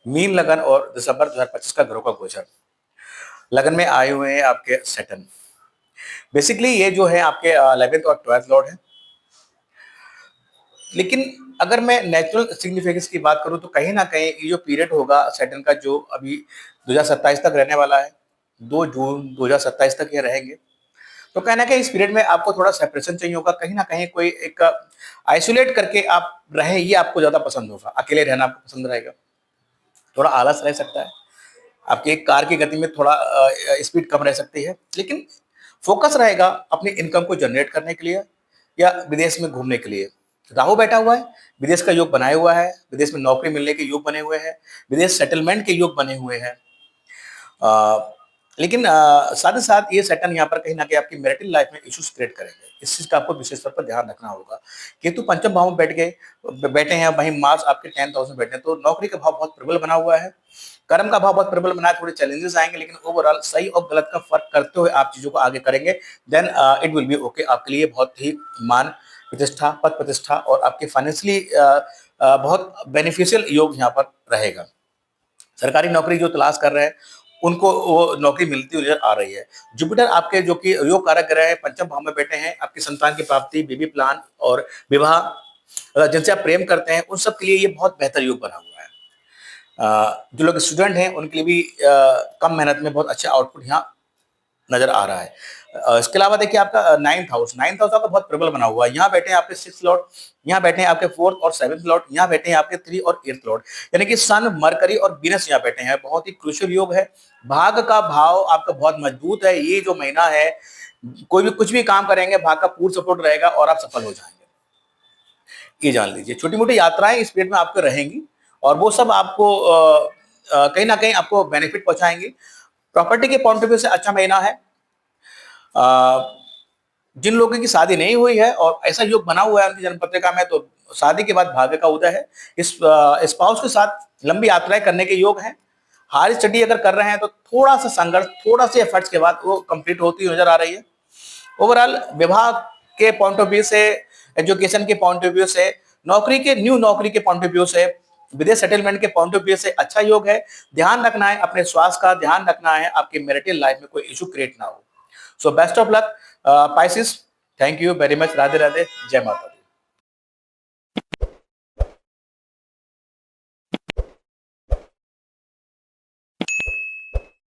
Mean लगन और दिसंबर 2025 का ग्रहों का गोचर। लगन में आए हुए हैं आपके सैटर्न। बेसिकली ये जो है आपके 11th और 12th लॉर्ड है। लेकिन अगर मैं नेचुरल सिग्निफिकेंस की बात करूं तो कहीं ना कहीं ये जो पीरियड होगा सैटर्न का, जो अभी 2027 तक रहने वाला है, 2 जून 2027 तक ये रहेंगे, तो कहीं ना कहीं इस पीरियड में आपको थोड़ा सेपरेशन चाहिए होगा। कहीं ना कहीं कोई एक आइसोलेट करके आप रहे, ये आपको ज्यादा पसंद होगा। अकेले रहना आपको पसंद रहेगा। थोड़ा आलस रह सकता है, आपकी एक कार की गति में थोड़ा स्पीड कम रह सकती है, लेकिन फोकस रहेगा अपनी इनकम को जनरेट करने के लिए या विदेश में घूमने के लिए। राहु बैठा हुआ है, विदेश का योग बनाया हुआ है, विदेश में नौकरी मिलने के योग बने हुए हैं, विदेश सेटलमेंट के योग बने हुए हैं। लेकिन साथ ही साथ ये सैटर्न यहाँ पर कहीं ना कहीं आपकी मैरिटल लाइफ में इश्यूज क्रिएट करेंगे। इस चीज का आपको विशेष तौर पर ध्यान रखना होगा। केतु पंचम भाव में बैठे हैं, वहीं मार्स आपके 10th हाउस में बैठे हैं, तो नौकरी का भाव बहुत प्रबल बना हुआ है, कर्म का भाव बहुत प्रबल बना है। थोड़े चैलेंजेस आएंगे, लेकिन ओवरऑल सही और गलत का फर्क करते हुए आप चीजों को आगे करेंगे, then it will be okay. आपके लिए बहुत ही मान प्रतिष्ठा, पद प्रतिष्ठा और आपके फाइनेंशियली बहुत बेनिफिशियल योग यहाँ पर रहेगा। सरकारी नौकरी जो तलाश कर रहे हैं उनको वो नौकरी मिलती हुई नजर आ रही है। जुपिटर आपके जो कि योग कारक ग्रह है, पंचम भाव में बैठे हैं, आपकी संतान की प्राप्ति, बेबी प्लान और विवाह, जिनसे आप प्रेम करते हैं उन सब के लिए ये बहुत बेहतर योग बना हुआ है। जो लोग स्टूडेंट हैं उनके लिए भी कम मेहनत में बहुत अच्छा आउटपुट यहाँ नजर आ रहा है। इसके अलावा देखिए आपका 9th हाउस आपका बहुत प्रबल बना हुआ है। यहाँ बैठे हैं आपके 6th लॉर्ड, यहाँ बैठे हैं आपके 4th और 7th लॉर्ड, यहाँ बैठे हैं आपके 3 और 8th लॉर्ड, यानी कि सन, मरकरी और वीनस यहाँ बैठे हैं। बहुत ही क्रूशियल योग है। भाग का भाव आपका बहुत मजबूत है। ये जो महीना है, कोई भी कुछ भी काम करेंगे भाग का पूर्ण सपोर्ट रहेगा और आप सफल हो जाएंगे, ये जान लीजिए। छोटी मोटी यात्राएं इस पीरियड में आपको रहेंगी और वो सब आपको कहीं ना कहीं आपको बेनिफिट पहुंचाएंगी। प्रॉपर्टी के पॉइंट ऑफ व्यू से अच्छा महीना है। जिन लोगों की शादी नहीं हुई है और ऐसा योग बना हुआ है उनकी जन्म पत्रिका में, तो शादी के बाद भाग्य का उदय है। इस स्पाउस के साथ लंबी यात्राएं करने के योग हैं। हायर स्टडी अगर कर रहे हैं तो थोड़ा सा संघर्ष, थोड़ा से एफर्ट्स के बाद वो कंप्लीट होती हुई नजर आ रही है। ओवरऑल विभाग के पॉइंट ऑफ व्यू से, एजुकेशन के पॉइंट ऑफ व्यू से, नौकरी के, न्यू नौकरी के पॉइंट ऑफ व्यू से, विदेश सेटलमेंट के पॉइंट ऑफ व्यू से अच्छा योग है। ध्यान रखना है अपने स्वास्थ्य का, ध्यान रखना है आपके मैरिटल लाइफ में कोई इशू क्रिएट ना हो। So best of luck Pisces. Thank you very much. Radhe Radhe, जय माता।